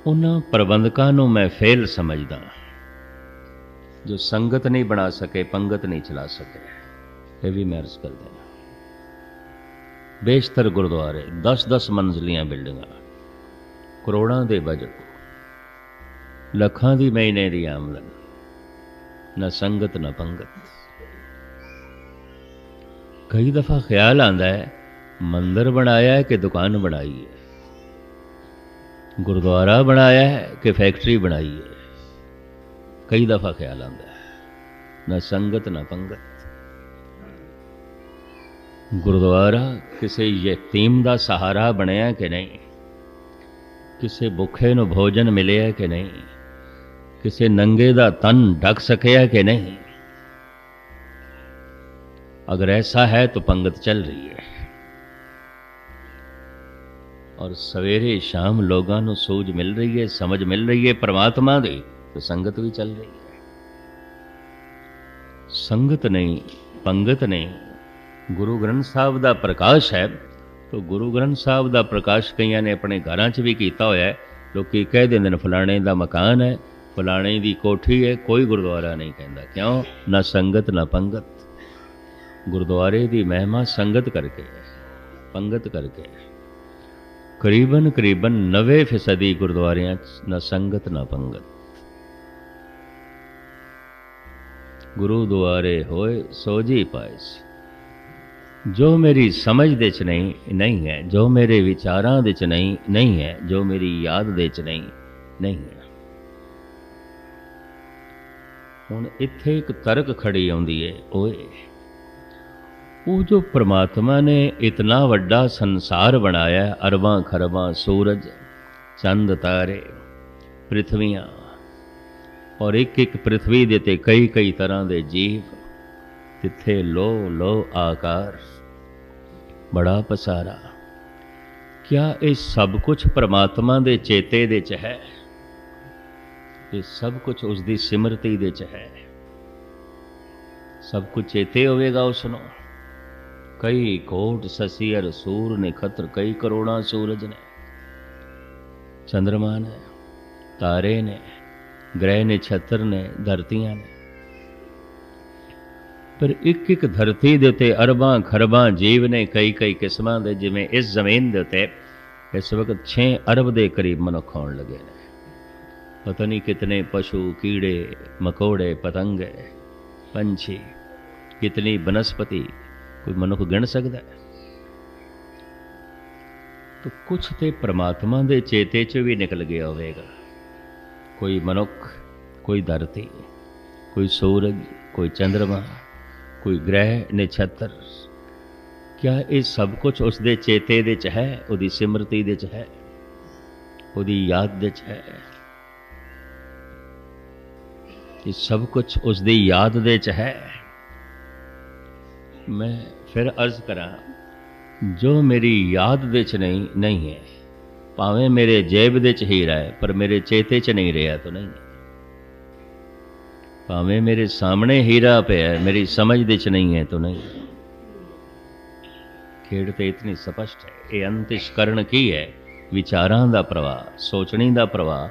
A: उन्हां प्रबंधकां नूं मैं फेल समझदा जो संगत नहीं बना सके, पंगत नहीं चला सके। ये भी मैं अर्ज कर देना। बेशतर गुरुद्वारे 10-10 मंजिलियां बिल्डिंगां, करोड़ां दे बजट, लखां दी महीने दी आमदन, न संगत न पंगत। कई दफ़ा ख्याल आंदा है मंदिर बनाया है कि दुकान बनाई है, गुरुद्वारा बनाया है कि फैक्ट्री बनाई है। कई दफ़ा ख्याल आंदा है, न संगत न पंगत। गुरुद्वारा किसी यतीम का सहारा बनया कि नहीं, किसी भुखे नूं भोजन मिले कि नहीं, किसी नंगे दा तन ढक सकिया कि नहीं। अगर ऐसा है तो पंगत चल रही है, और सवेरे शाम लोगों को सूझ मिल रही है, समझ मिल रही है परमात्मा दी, तो संगत भी चल रही है। संगत नहीं, पंगत नहीं। गुरु ग्रंथ साहब का प्रकाश है, तो गुरु ग्रंथ साहब का प्रकाश कईयां ने अपने घरां च भी किया होया है। लोग कह देंगे ने फलाने का मकान है, फलाने की कोठी है, कोई गुरुद्वारा नहीं कहता। क्यों? ना संगत ना पंगत। गुरुद्वारे की महिमा संगत करके है, पंगत करके है। करीबन 90% गुरुद्वारियां ना संगत ना पंगत। गुरुद्वारे होए सो जी पाए। जो मेरी समझ दे च नहीं है, जो मेरे विचारां दे च नहीं है, जो मेरी याद दे च नहीं है। हुण इत्थे एक तर्क खड़ी आउंदी है, ओए वो जो परमात्मा ने इतना वड्डा संसार बनाया, अरबां खरबां सूरज चंद तारे पृथ्वियां, और एक एक पृथ्वी दे ते कई कई तरह के जीव, तिथे लो लो आकार, बड़ा पसारा। क्या ये सब कुछ परमात्मा दे चेते दे च है? ये सब कुछ उसकी सिमरती दे च है। सब कुछ चेते होवेगा उसनों। कई कोट ससी अर सूर ने खत्र, कई करोड़ा सूरज ने, चंद्रमा ने, तारे ने, ग्रह ने, छत्र ने, धरतियां ने, पर एक एक धरती दे उत्ते अरबां खरबां जीव ने, कई कई किस्मां दे। जिवें इस जमीन दे उत्ते इस वक्त 6 अरब के करीब मनुख आउण लगे ने। पता नहीं कितने पशु, कीड़े मकोड़े, पतंगे, पंछी, कितनी बनस्पति, कोई मनुख गिण सकता है? तो कुछ तो परमात्मा के चेते च भी निकल गया होवेगा। कोई मनुख, कोई धरती, कोई सूरज, कोई चंद्रमा, कोई ग्रह नक्षत्र। क्या ये सब कुछ उसके चेते दे च है, उसकी सिमरती दे च है, उसकी याद दे च है? ये सब कुछ उसकी याद दे च है। मैं फिर अर्ज करा, जो मेरी याद दे च नहीं है, भावें मेरे जेब दे च हीरा है पर मेरे चेते च नहीं रहा तो नहीं है। भावें मेरे सामने हीरा पे है, मेरी समझ दे च नहीं है तो नहीं। खेड़ तो इतनी स्पष्ट है। ये अंतःकरण की है? विचारां दा प्रवाह, सोचनी दा प्रवाह,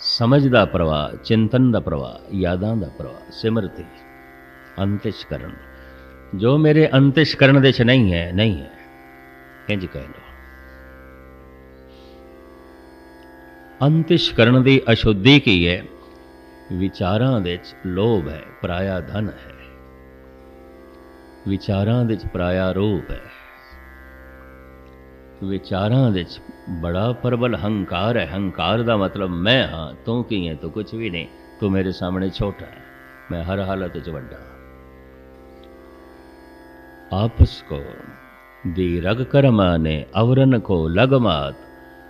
A: समझ दा प्रवाह, चिंतन दा प्रवाह, यादां दा प्रवाह, सिमरती, अंतःकरण। जो मेरे अंतःकरण दे च नहीं है, नहीं है, इंज कह लो। अंतःकरण दी अशुद्धि की है? विचारां दे च लोभ है, पराया धन है। विचारां दे च पराया रूप है। विचारां दे च बड़ा प्रबल हंकार है। हंकार दा मतलब मैं हाँ, तू की है, तो कुछ भी नहीं, तू मेरे सामने छोटा है, मैं हर हालत च वड्डा। आपस को दी रग कर्मा ने अवरन को लगमात,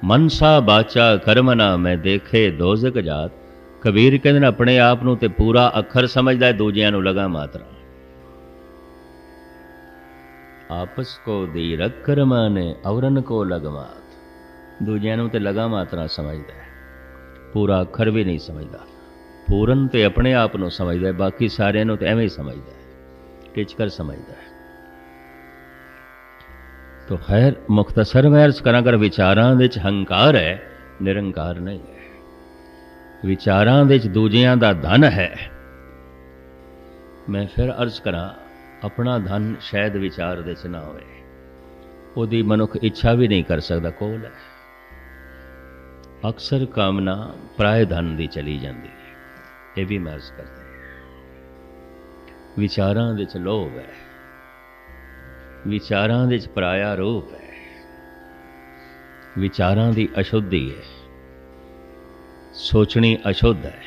A: मनसा बाचा कर्मना मैं देखे दोजक जात। कबीर कहते अपने आप नूं ते पूरा अखर समझदा है, दूजियां नूं लगा मात्रा। आपस को दी रग कर्मा ने अवरन को लगमात, दूजियां नूं ते लगा मात्रा समझदा है, पूरा अखर भी नहीं समझदा। पूरन ते अपने आप नूं समझदा है, बाकी सारियां नूं ते एवें ही समझदा है, टिचकर समझदा है। तो खैर मुख्तसर मैं अर्ज करा, अगर विचारां दे च हंकार है, निरंकार नहीं है। विचारां दे च दूजियां दा धन है। मैं फिर अर्ज करा, अपना धन शायद विचार दे च ना होवे, ओदी मनुख इच्छा भी नहीं कर सकता, कोल है। अक्सर कामना पराए धन दी चली जाती है, ये भी मैं अर्ज करते हैं। विचारां दे च लोभ है, विचारां दे च पराया रूप है, विचारां दी अशुद्धि है, सोचनी अशुद्ध है,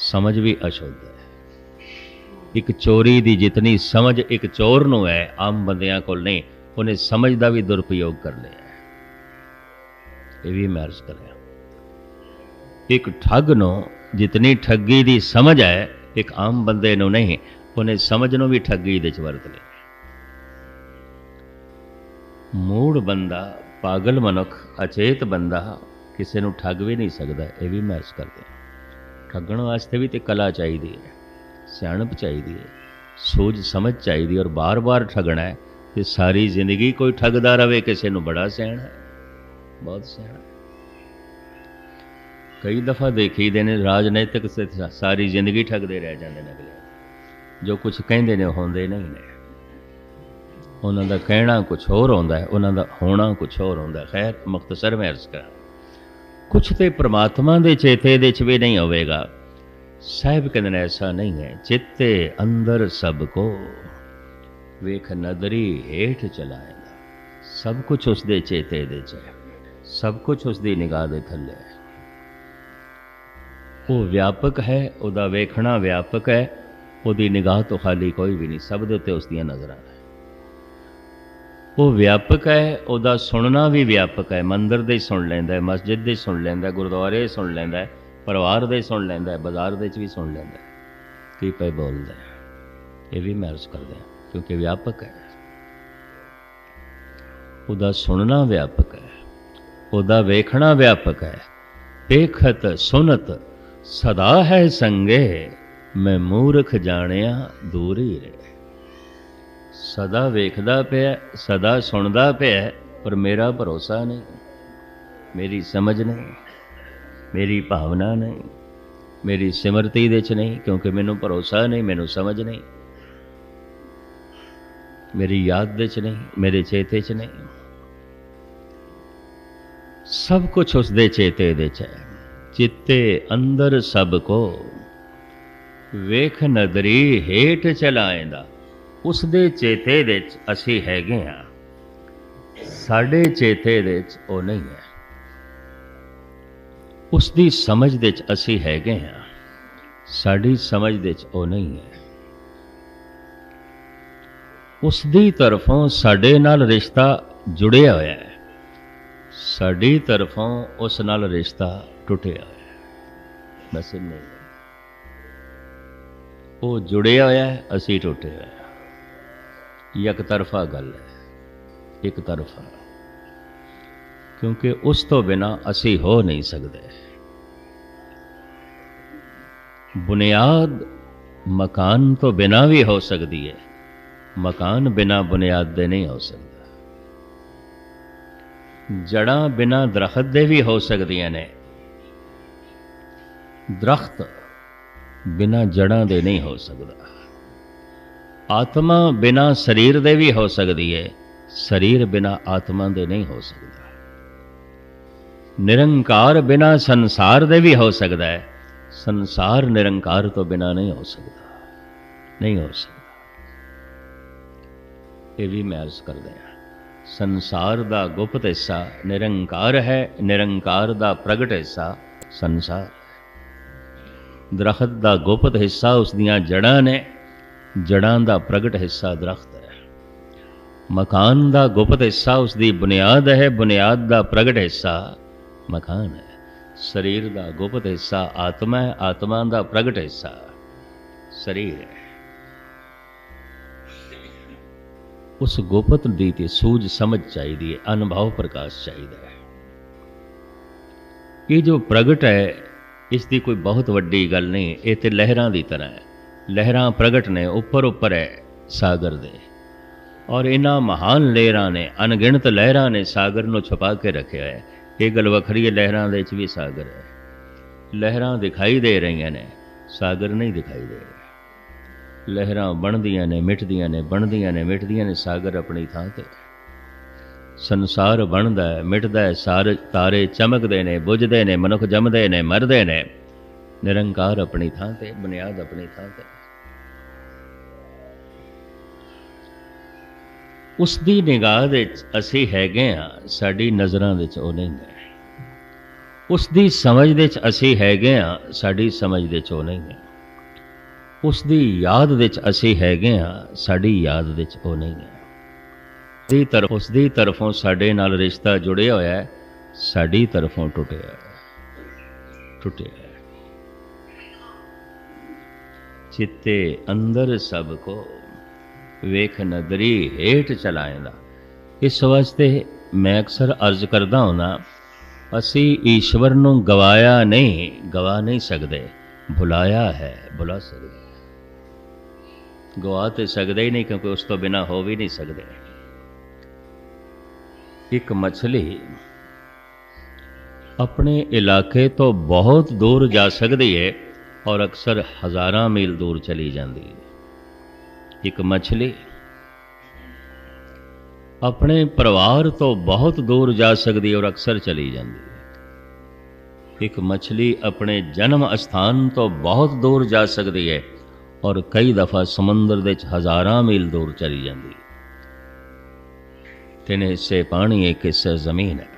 A: समझ भी अशुद्ध है। एक चोरी दी जितनी समझ एक चोर नूं है, आम बंदियां कोल नहीं, उन्हें समझ दा भी दुरुपयोग कर लिया है, ये भी मैं अर्ज कर रहा। एक ठग नूं जितनी ठगी दी समझ है, एक आम बंदे नूं नहीं, उन्हें समझ नूं भी ठगी दे च वरत लिया। मूड़ बंदा, पागल मनुख, अचेत बंदा किसी नूं ठग भी नहीं सकता, ये भी मैं अर्ज करते हैं। ठगण वास्ते भी तो कला चाहिए है, सियाणप चाहिए है, सूझ समझ चाहिए, और बार बार ठगना है तो सारी जिंदगी कोई ठगदा रहे किसी नूं बड़ा सियाणा है, बहुत सियाणा है। कई दफ़ा देखी दे ने राजनीतिक से सारी जिंदगी ठगदे रह जाते हैं अगले, जो कुछ कहते ने होंदे नहीं ने। उन्हों का कहना कुछ होर होंदा है, उन्हों का होना कुछ होर होंदा है। खैर मुख्तसर में अर्ज करा, कुछ तो परमात्मा के चेते दे च भी नहीं होवेगा। साहिब कहते ऐसा नहीं है। चित्ते अंदर सबको वेख नदरी हेठ चलाएगा। सब कुछ उसके चेते दे च है, सब कुछ उसकी निगाह दे थले है। वो व्यापक है, उदा वेखना व्यापक है, उदी निगाह तो खाली कोई भी नहीं, सब दे उत्ते उसदियां नज़रां है। वो व्यापक है, ਉਹਦਾ सुनना भी व्यापक है। मंदिर दे सुन लैंदा है, मस्जिद दे सुन लैंदा है, गुरुद्वारे सुन लैंदा है, परिवार दे सुन लैंदा है, बाजार दे भी सुन लैंदा है की पे बोलदा है। ये भी महसूस करते हैं क्योंकि व्यापक है। ਉਹਦਾ सुनना व्यापक है, ਉਹਦਾ वेखना व्यापक है। पेखत सुनत सदा है संगे, मैं मूर्ख जानिया दूरी रे। सदा वेखदा पिया, सदा सुनदा पिया, पर मेरा भरोसा नहीं, मेरी समझ नहीं, मेरी भावना नहीं, मेरी सिमरती दे च नहीं, क्योंकि मैनू भरोसा नहीं, मैनू समझ नहीं, मेरी याद दे च नहीं, मेरे चेते च नहीं। सब कुछ उसदे चेते दे च है। चित्ते अंदर सब को वेख नदरी हेठ चलाएंदा। उसदे चेते दे च असी हैगे हाँ, साडे चेते दे च वो नहीं है। उसदी समझ दे च असी हैगे हाँ, साडी समझ दे च वो नहीं है। उसदी तरफों साडे नाल रिश्ता जुड़िया होया है, साडी तरफों उस नाल रिश्ता टुटिया होया है। बस नहीं, वो जुड़िया होया है, असी टुटे होया है। एक तरफा गल है, एक तरफा, क्योंकि उस तो बिना असी हो नहीं सकते। बुनियाद मकान तो बिना भी हो सकती है, मकान बिना बुनियाद दे नहीं हो सकता। जड़ा बिना दरख्त दे भी हो सकदियां ने, दरख्त बिना जड़ा दे नहीं हो सकता। आत्मा बिना शरीर दे भी हो सकती है, शरीर बिना आत्मा दे नहीं हो सकता। निरंकार बिना संसार दे भी हो सकता है, संसार निरंकार तो बिना नहीं हो सकता, नहीं हो सकता। ये भी मैं अर्ज कर दिया। संसार दा गुप्त हिस्सा निरंकार है, निरंकार दा प्रगट हिस्सा संसार है। दरख्त दा गुप्त हिस्सा उसदियां जड़ां ने, जड़ां दा प्रगट हिस्सा दरख्त है। मकान दा गुप्त हिस्सा उसदी बुनियाद है, बुनियाद दा प्रगट हिस्सा मकान है। शरीर दा गुप्त हिस्सा आत्मा है, आत्मा दा प्रगट हिस्सा शरीर है। उस गुप्त दी ते सूझ समझ चाहिए, अनुभव प्रकाश चाहिए। ये जो प्रगट है इसकी कोई बहुत वड्डी गल नहीं, ये तो लहरां दी तरह है। लहरां प्रगट ने उपर उपर है सागर दे, और इन्हां महान लहरां ने, अनगिणत लहरां ने सागर नूं छुपा के रखा है। ये गल वखरी है, लहरां दे च भी सागर है। लहरां दिखाई दे रही ने, सागर नहीं दिखाई दे रहे। लहरां बनदियां ने, मिटदियां ने, बनदियां ने, मिटदियां ने, सागर अपनी थां ते। संसार बनदा है, मिटदा है, सारे तारे चमकदे ने, बुझदे ने, मनुख जमदे ने, मरदे ने। निरंकार अपनी थां ते, बुनियाद अपनी थां ते। उसदी निगाह दे असी हैगे हाँ, साडी नज़रां दे च ओह नहीं है। उसदी समझ दे च असी हैगे हाँ, साडी समझ दे च ओह नहीं है। उसदी याद दे च असी हैगे हाँ, साडी याद दे च ओह नहीं है। उसदी तरफों साडे नाल रिश्ता जुड़िया होया है, साडी तरफों टुटिया है, टुटिया है। चित्ते अंदर सब को वेख नदरी हेठ चलाएंदा। इस वास्ते मैं अक्सर अर्ज करदा होना, असी ईश्वर नूं गवाया नहीं, गवा नहीं सकते, भुलाया है, भुला सकते। गवा तो सकते ही नहीं, क्योंकि उस तो बिना हो भी नहीं सकते। एक मछली अपने इलाके तो बहुत दूर जा सकती है और अक्सर हज़ारां मील दूर चली जाती है। एक मछली अपने परिवार तो बहुत दूर जा सकती है और अक्सर चली जाती है। एक मछली अपने जन्म स्थान तो बहुत दूर जा सकती है और कई दफ़ा समुंदर दे हज़ारां मील दूर चली जाती है। 3 हिस्से पानी, 1 हिस्सा ज़मीन है।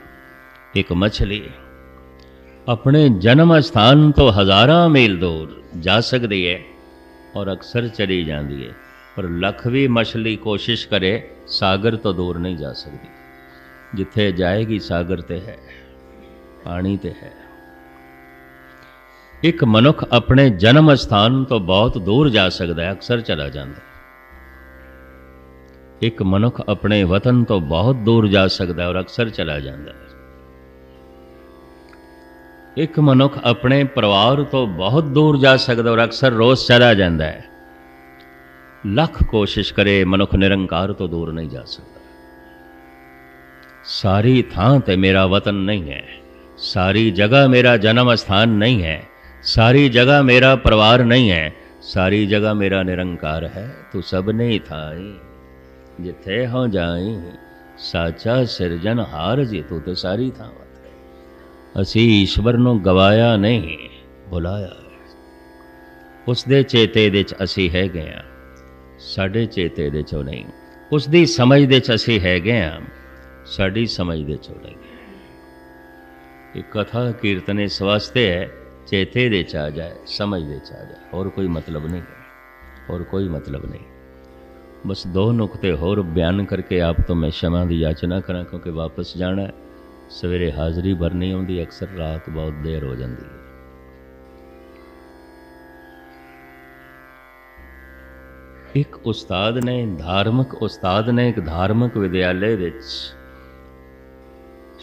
A: एक मछली अपने जन्म स्थान तो हज़ारां मील दूर जा सकती है और अक्सर चली जाती है। पर लख भी मछली कोशिश करे सागर तो दूर नहीं जा सकती। जिथे जाएगी सागर ते है, पानी ते है। एक मनुख अपने जन्म स्थान तो बहुत दूर जा सकता है, अक्सर चला जाता है। एक मनुख अपने वतन तो बहुत दूर जा सकता है और अक्सर चला जाता है। एक मनुख अपने परिवार तो बहुत दूर जा सकता है और अक्सर रोज चला जाता है। लख कोशिश करे मनुख निरंकार तो दूर नहीं जा सकता। सारी थां ते मेरा वतन नहीं है, सारी जगह मेरा जन्म स्थान नहीं है, सारी जगह मेरा परिवार नहीं है, सारी जगह मेरा निरंकार है। तू सबने थाई जिथे हो जाई, साचा सिरजन हार जी तू तो सारी थावां ते। असी ईश्वर नूं गवाया नहीं, बुलाया है। उसदे चेते दे च असी है गए हां, साडे चेते दे चो नहीं। उसदी समझ दे च असी है गए हां, साडी समझ दे चो नहीं। एक कथा कीर्तन इस वास्ते है, चेते दे च आ जाए, समझ दे च आ जाए, और कोई मतलब नहीं है, और कोई मतलब नहीं। बस दो नुकते होर बयान करके आप तो मैं क्षमा की याचना करा, क्योंकि वापस जाना है। सवेरे हाज़री भरनी आउंदी, अक्सर रात बहुत देर हो जाती है। एक उस्ताद ने, धार्मिक उस्ताद ने एक धार्मिक विद्यालय विच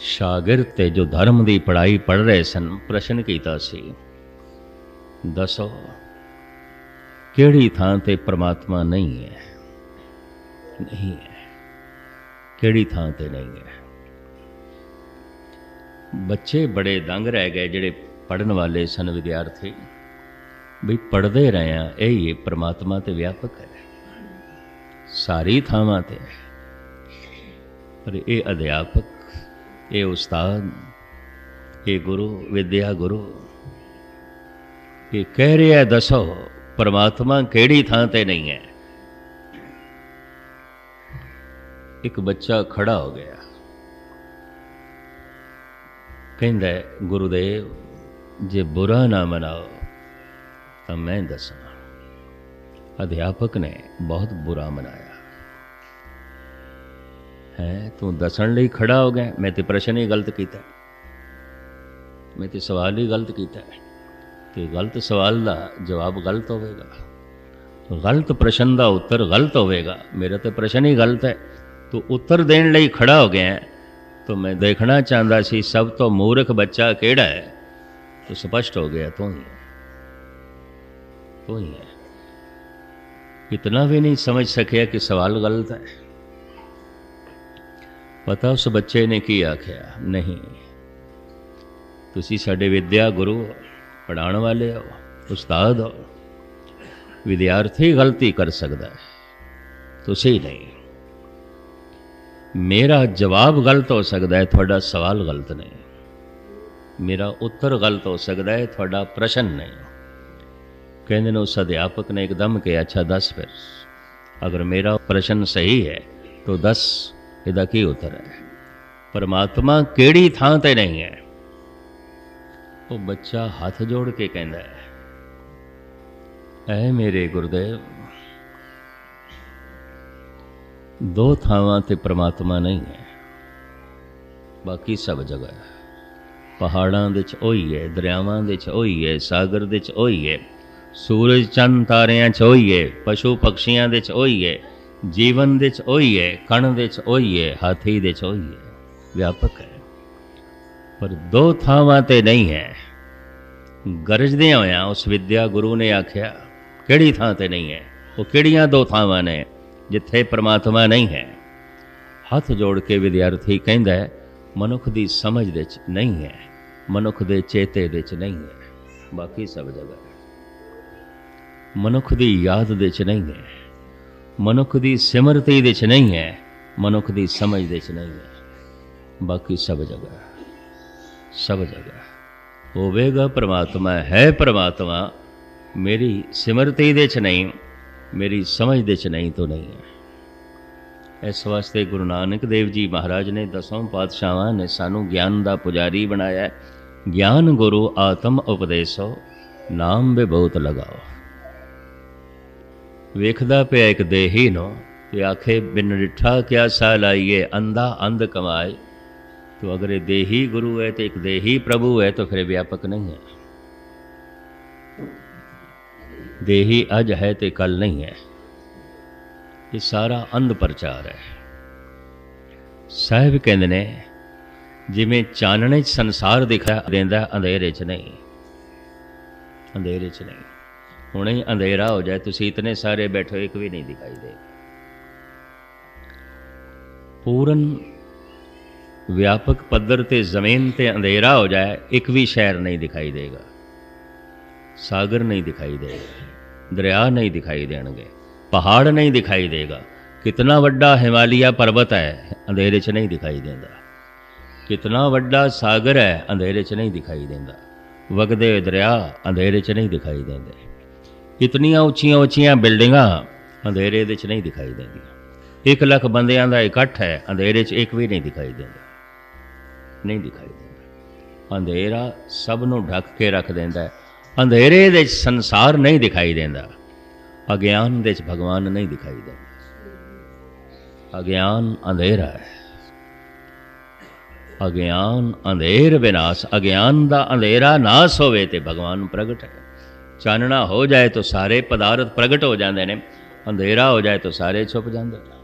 A: शागिर्द ते जो धर्म की पढ़ाई पढ़ रहे सन, प्रश्न किया सी, दसो केड़ी थां ते परमात्मा नहीं है? नहीं है, केड़ी थां ते नहीं है। बच्चे बड़े दंग रह गए, जेड़े पढ़न वाले सन विद्यार्थी, भी पढ़ते रहे हैं, यही परमात्मा ते व्यापक है, सारी थावां ते है। पर ये अध्यापक, ये उस्ताद, ये गुरु, विद्या गुरु, ये कह रहे हैं दसो परमात्मा केड़ी थां ते नहीं है। एक बच्चा खड़ा हो गया, कहंदा है गुरुदेव जे बुरा ना मनाओ तो मैं दसा। अध्यापक ने बहुत बुरा मनाया है, तू दसन लई खड़ा हो गया, मैं तो प्रश्न ही गलत किया, मैं तो सवाल ही गलत किया है। तो गलत सवाल का जवाब गलत होगा, गलत प्रश्न का उत्तर गलत होगा, मेरा तो प्रश्न ही गलत है। तो उत्तर देने लई खड़ा हो गया, तो मैं देखना चाहता सी सब तो मूर्ख बच्चा केड़ा है। तो स्पष्ट हो गया, तो ही है, तो ही है। इतना भी नहीं समझ सकिया कि सवाल गलत है। पता उस बच्चे ने की आख्या, नहीं तुसी साडे विद्या गुरु हो, पढ़ाने वाले हो, उस्ताद हो, विद्यार्थी गलती कर सकता है, तुसी नहीं। मेरा जवाब गलत हो सकता है, थोड़ा सवाल गलत नहीं। मेरा उत्तर गलत हो सकता है, थोड़ा प्रश्न नहीं। कहने उस अध्यापक ने एकदम कहा, अच्छा दस फिर, अगर मेरा प्रश्न सही है तो दस, इहदा की उत्तर है? परमात्मा केड़ी थां ते नहीं है? वो बच्चा हाथ जोड़ के कहता है, ऐ मेरे गुरुदेव, दो थावां ते परमात्मा नहीं है, बाकी सब जगह है। पहाड़ां दे च ओही है, दरियावां दे च ओही है, सागर दे च ओही है, सूरज चंद तारियां च ओही है, पशु पक्षियां दे च ओही है, जीवन दे च ओही है, कण दे च ओही है, हाथी दे च ओही है, व्यापक है। पर दो थावां ते नहीं है। गरजदे होया उस विद्या गुरु ने आख्या, केड़ी थां ते नहीं है? वो केड़ियां दो थावां ने जिथे परमात्मा नहीं है? हाथ जोड़ के विद्यार्थी कहंदा है, मनुख दी समझ दे च नहीं है, मनुख दे चेते दे च नहीं है, बाकी सब जगह है। मनुख दी याद दे च नहीं है, मनुख दी सिमरती दे च नहीं है, मनुख दी समझ दे च नहीं है, बाकी सब जगह, सब जगह होवेगा परमात्मा, है परमात्मा, मेरी सिमरती दे च नहीं, मेरी समझ दे च नहीं तो नहीं है। इस वास्ते गुरु नानक देव जी महाराज ने, दसों पातशाहां ने सानू ज्ञान का पुजारी बनाया है। ज्ञान गुरु आत्म उपदेशो, नाम बे बहुत लगाओ। वेखदा पे एक देही नो ते आखे बिन डिठा क्या सा लाइए, अंधा अंध कमाए। तो अगर ये देही गुरु है तो एक देही प्रभु है, तो फिर व्यापक नहीं है। देही अज है तो कल नहीं है। ये सारा अंध प्रचार है। साहिब कहते ने जिमें चानने संसार दिखा देंदा, अंधेरे च नहीं, अंधेरे च नहीं। हुणे ही अंधेरा हो जाए, तुसी इतने सारे बैठो, एक भी नहीं दिखाई देगा। पूर्ण व्यापक पद्धर ते जमीन ते अंधेरा हो जाए, एक भी शहर नहीं दिखाई देगा, सागर नहीं दिखाई देगा, दरिया नहीं दिखाई देंगे, पहाड़ नहीं दिखाई देगा। कितना वड्डा हिमालय पर्वत है, अंधेरे च नहीं दिखाई देता। कितना वड्डा सागर है, अंधेरे च नहीं दिखाई देता। वगदे दरिया अंधेरे च नहीं दिखाई देंगे। इतनियां उच्चियां उच्चियां बिल्डिंगां अंधेरे दे च नहीं दिखाई देंदियां। 1 लाख बंदियां दा इकट्ठ है, अंधेरे च एक भी नहीं दिखाई देंदा, नहीं दिखाई देंदा। अंधेरा सब नूं ढक के रख देंदा है। अंधेरे दे संसार नहीं दिखाई देंदा, अज्ञान दे भगवान नहीं दिखाई देंदा। अज्ञान अंधेरा है, अज्ञान अंधेर विनाश। अज्ञान दा अंधेरा नाश होवे ते भगवान प्रगट है। चानना हो जाए तो सारे पदार्थ प्रगट हो जाते हैं, अंधेरा हो जाए तो सारे छुप जाते हैं।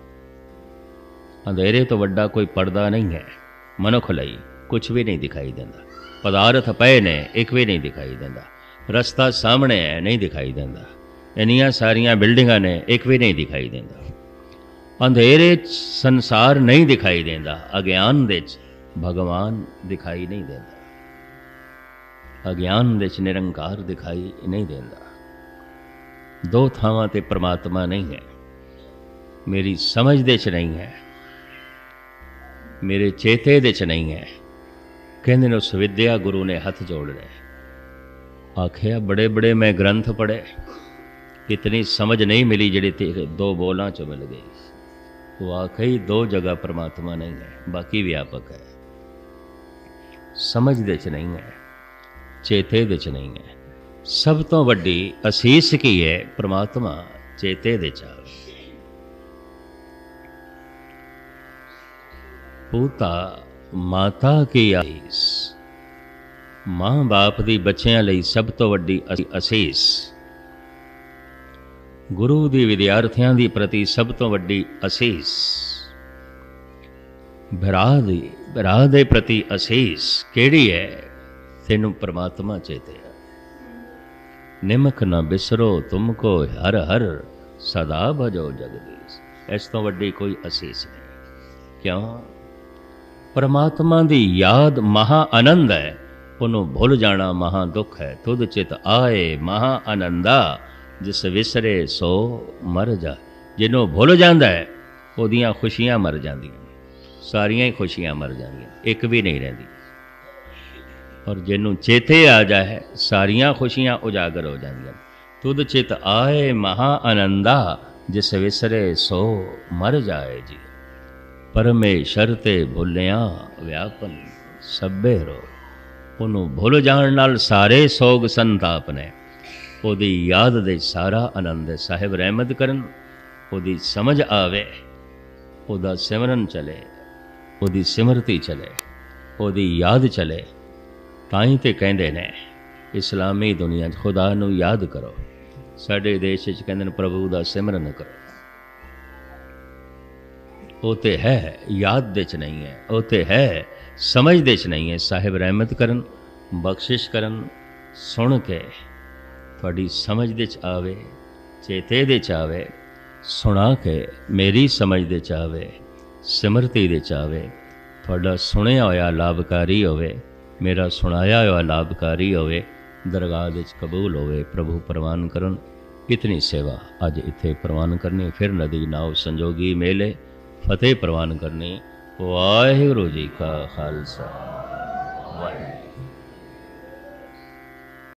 A: अंधेरे तो वड्डा कोई पर्दा नहीं है। मनुख लई कुछ भी नहीं दिखाई देता। पदार्थ पए ने, एक भी नहीं दिखाई देता। रस्ता सामने है, नहीं दिखाई देता। इन्नियां सारियां बिल्डिंगां ने, एक भी नहीं दिखाई देता। अंधेरे संसार नहीं दिखाई देता, अज्ञान दे भगवान दिखाई नहीं देता। अज्ञान दे निरंकार दिखाई नहीं देता। दो थावां ते परमात्मा नहीं है। मेरी समझ दे च नहीं है, मेरे चेते दे च नहीं है। कहते ने उस विद्या गुरु ने हथ जोड़ रहे, आखिया बड़े बड़े मैं ग्रंथ पढ़े, इतनी समझ नहीं मिली जिहड़ी तेरे 2 बोलां च मिल गई। तो आखिर 2 जगह परमात्मा नहीं है, बाकी व्यापक है। समझ दे च नहीं है, चेते दे च नहीं है। सब तो वड्डी असीस की है, परमात्मा चेते दे च आवे। पूता माता की आसीस, मां बाप दी बच्चियां लई सब तो वड्डी असीस। गुरु दी विद्यार्थियों दी प्रति सब तो वड्डी असीस। भरा दे प्रति असीस केड़ी है? तेनू परमात्मा चेते है। निमक न बिसरो तुमको हर हर, सदा भजो जगदीश। इस तो वड्डी कोई असीस नहीं। क्यों? परमात्मा दी याद महा आनंद है, उन्होंने भुल जाना महा दुख है। तुद चित आए महा आनंदा, जिस विसरे सो मर जा। जिन्हों भुल जाता है ओदियां खुशियां मर जांदियां, सारियां ही खुशियां मर जांदियां, एक भी नहीं रहिंदी। और जिन्हों चेते आ जाए सारियां खुशियां उजागर हो जांदियां। तुद चित आए महा आनंदा, जिस विसरे सो मर जाए जी। परमेश्वर ते भुलिया व्यापन सभे रो। उन्होंने भुल जाण नाल सारे सोग संताप ने, ओदी याद दे सारा आनंद। साहिब रहमत करन, ओदी समझ आवे, ओदा सिमरन चले, ओदी सिमरती चले, ओदी याद चले। ताई ते कहंदे ने इस्लामी दुनिया खुदा नू याद करो। साडे देश च कहंदे ने प्रभु दा सिमरन करो। वो तो है, याद दे च नहीं है। वो तो है, समझ दे च नहीं है। साहिब रहमत करन, बख्शिश करन, सुन के थोड़ी समझ दे च आवे, चेते दे च आवे, सुना के मेरी समझ दे च आवे, सिमरती दे च आवे। थोड़ा सुनिया होया लाभकारी होवे, मेरा सुनाया हुआ लाभकारी होवे, दरगाह दे च कबूल होवे। प्रभु प्रवान करन। इतनी सेवा अज इत्थे प्रवान करनी। फिर नदी नाव संजोगी मेले फतेह प्रवान करनी। वाहिगुरू जी का खालसा, वाहिगुरू।